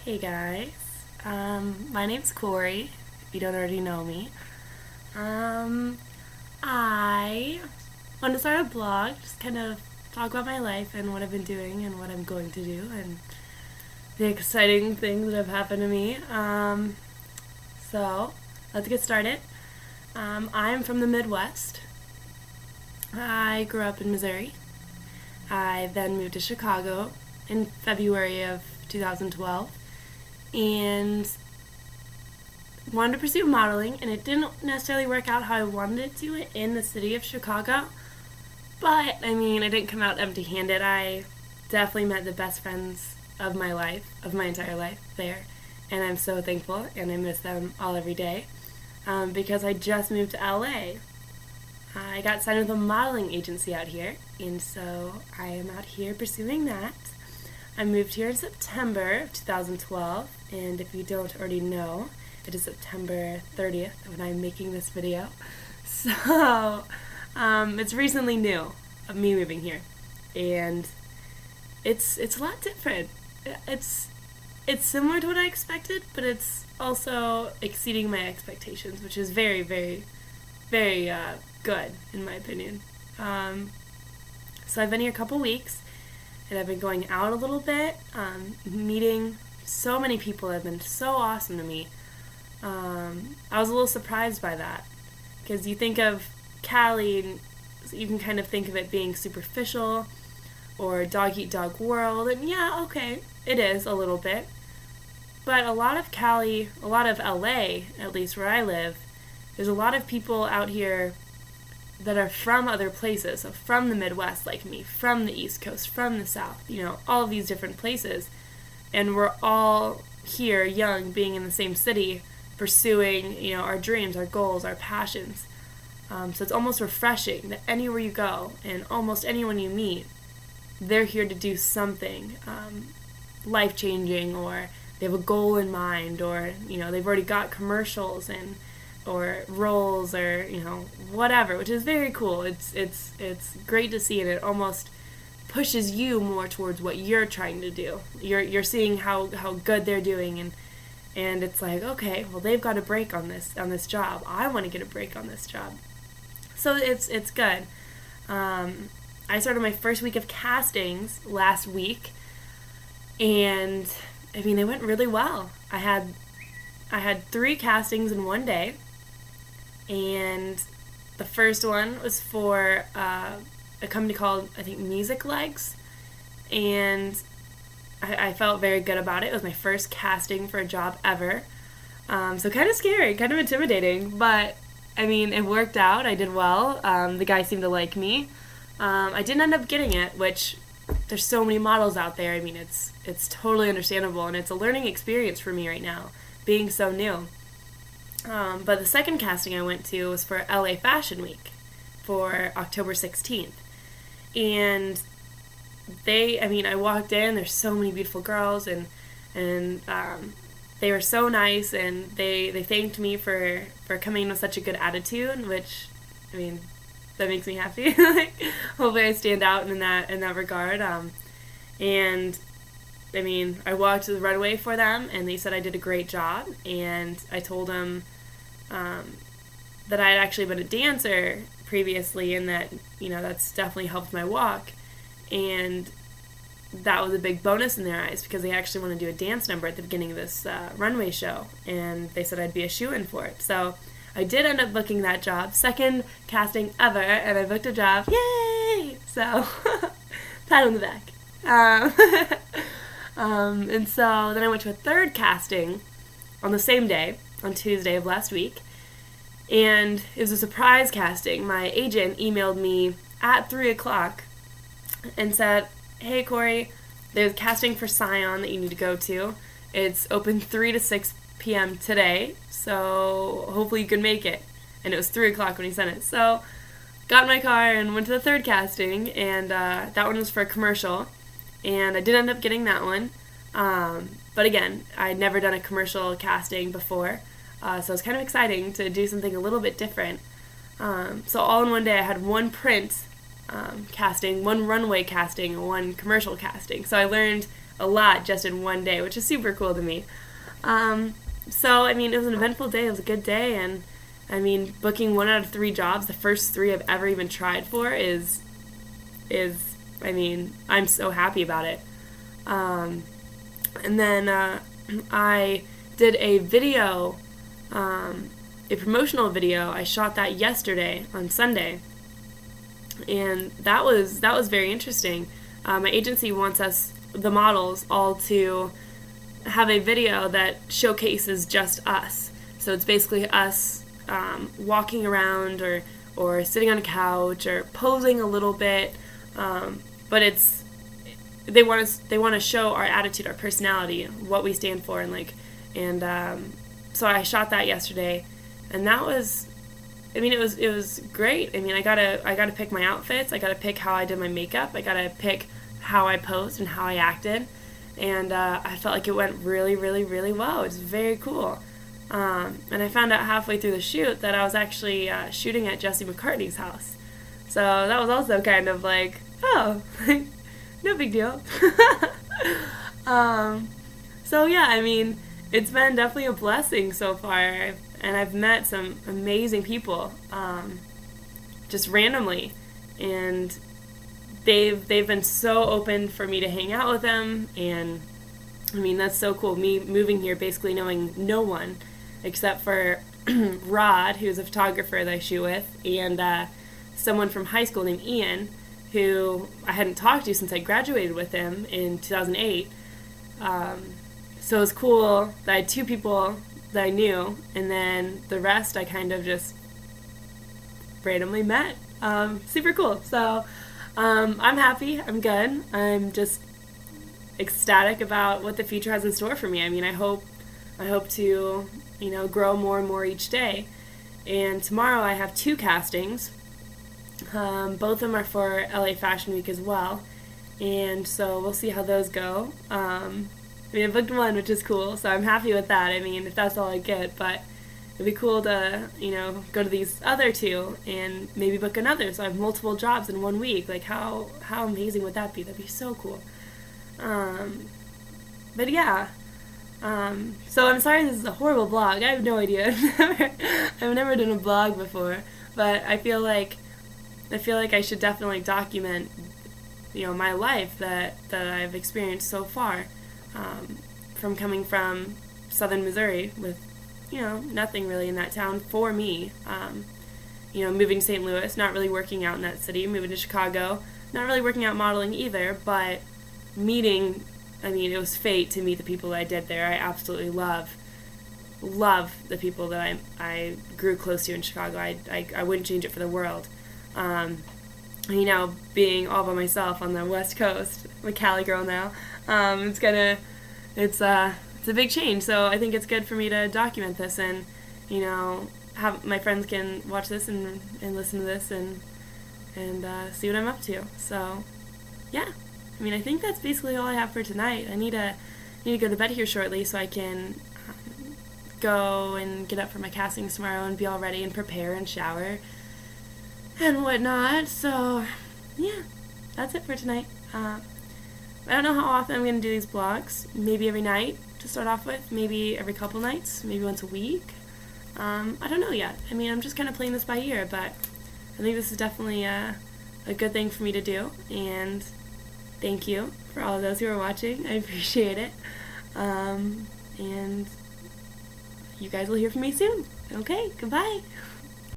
Hey guys, my name's Corey, if you don't already know me. I want to start a blog, just kind of talk about my life and what I've been doing and what I'm going to do and the exciting things that have happened to me. So, let's get started. I'm from the Midwest. I grew up in Missouri. I then moved to Chicago in February of 2012 and wanted to pursue modeling, and it didn't necessarily work out how I wanted it to in the city of Chicago. But I mean, I didn't come out empty-handed. I definitely met the best friends of my life, of my entire life there, and I'm so thankful, and I miss them all every day because I just moved to LA. I got signed with a modeling agency out here, and so I am out here pursuing that. I moved here in September of 2012, and if you don't already know, it is September 30th when I'm making this video. So, it's recently new of me moving here, and it's a lot different. It's similar to what I expected, but it's also exceeding my expectations, which is very, very, very good in my opinion. So I've been here a couple weeks, and I've been going out a little bit, meeting so many people that have been so awesome to me. I was a little surprised by that, because you think of Cali, and you can kind of think of it being superficial, or dog-eat-dog world, and yeah, okay, it is a little bit. But a lot of Cali, a lot of LA, at least where I live, there's a lot of people out here that are from other places, so from the Midwest like me, from the East Coast, from the South, all of these different places. And we're all here, young, being in the same city, pursuing, our dreams, our goals, our passions. So it's almost refreshing that anywhere you go and almost anyone you meet, they're here to do something life-changing, or they have a goal in mind, or, they've already got commercials or roles, or whatever, which is very cool. It's great to see, and it almost pushes you more towards what you're trying to do. You're seeing how good they're doing, and it's like, okay, well, they've got a break on this job. I want to get a break on this job. So it's good. I started my first week of castings last week, and I mean, they went really well. I had 3 castings in one day. And the first one was for a company called, I think, Music Legs, and I felt very good about it. It was my first casting for a job ever, so kind of scary, kind of intimidating, but I mean, it worked out. I did well. The guy seemed to like me. I didn't end up getting it, which there's so many models out there. I mean, it's totally understandable, and it's a learning experience for me right now, being so new. But the second casting I went to was for LA Fashion Week for October 16th. And I walked in, there's so many beautiful girls, and they were so nice, and they thanked me for coming in with such a good attitude, which, I mean, that makes me happy. Hopefully I stand out in that regard. And I mean, I walked the runway for them, and they said I did a great job, and I told them that I had actually been a dancer previously, and that, that's definitely helped my walk, and that was a big bonus in their eyes, because they actually want to do a dance number at the beginning of this runway show, and they said I'd be a shoo-in for it. So I did end up booking that job, second casting ever, and I booked a job. Yay! So, pat on the back. And so then I went to a third casting on the same day, on Tuesday of last week, and it was a surprise casting. My agent emailed me at 3 o'clock and said, hey Corey, there's casting for Scion that you need to go to. It's open 3 to 6 p.m. today, so hopefully you can make it. And it was 3 o'clock when he sent it. So got in my car and went to the third casting, and that one was for a commercial, and I did end up getting that one. But again, I'd never done a commercial casting before, so it's kind of exciting to do something a little bit different. So all in one day I had one print casting, one runway casting, one commercial casting. So I learned a lot just in one day, which is super cool to me. So, I mean, it was an eventful day. It was a good day. And, I mean, booking 1 out of 3 jobs, the first 3 I've ever even tried for is I mean, I'm so happy about it. And then I did a video, a promotional video. I shot that yesterday on Sunday. And that was very interesting. My agency wants us, the models, all to have a video that showcases just us. So it's basically us walking around or sitting on a couch or posing a little bit, but they want to show our attitude, our personality, what we stand for, so I shot that yesterday, and that was, I mean, it was great. I mean, I gotta pick my outfits. I gotta pick how I did my makeup. I gotta pick how I posed and how I acted. And I felt like it went really, really, really well. It was very cool. And I found out halfway through the shoot that I was actually shooting at Jesse McCartney's house. So that was also kind of like, oh, no big deal. So yeah, I mean, it's been definitely a blessing so far. And I've met some amazing people, just randomly. And they've been so open for me to hang out with them, and I mean, that's so cool. Me moving here basically knowing no one except for Rod, who's a photographer that I shoot with, and someone from high school named Ian, who I hadn't talked to since I graduated with him in 2008. So it was cool that I had 2 people that I knew, and then the rest I kind of just randomly met. Super cool. So I'm happy. I'm good. I'm just ecstatic about what the future has in store for me. I mean, I hope to, grow more and more each day. And tomorrow I have 2 castings. Both of them are for LA Fashion Week as well. And so we'll see how those go. I booked 1, which is cool, so I'm happy with that. I mean, if that's all I get, but it'd be cool to, go to these other 2 and maybe book another, so I have multiple jobs in 1 week. Like, how amazing would that be? That'd be so cool. But yeah, so I'm sorry this is a horrible blog. I have no idea. I've never done a blog before, but I feel like I should definitely document, my life that I've experienced so far, from coming from southern Missouri with nothing really in that town for me. Moving to St. Louis, not really working out in that city, moving to Chicago, not really working out modeling either, but meeting, it was fate to meet the people that I did there. I absolutely love the people that I grew close to in Chicago. I wouldn't change it for the world. Being all by myself on the West Coast, I'm a Cali girl now, it's a big change, so I think it's good for me to document this and, have my friends can watch this and listen to this and see what I'm up to. So, yeah. I think that's basically all I have for tonight. I need to go to bed here shortly so I can go and get up for my castings tomorrow and be all ready and prepare and shower and whatnot. So, yeah, that's it for tonight. I don't know how often I'm going to do these vlogs. Maybe every night to start off with. Maybe every couple nights. Maybe once a week. I don't know yet. I'm just kind of playing this by ear, but I think this is definitely a good thing for me to do. And thank you for all of those who are watching. I appreciate it. And you guys will hear from me soon. Okay, goodbye.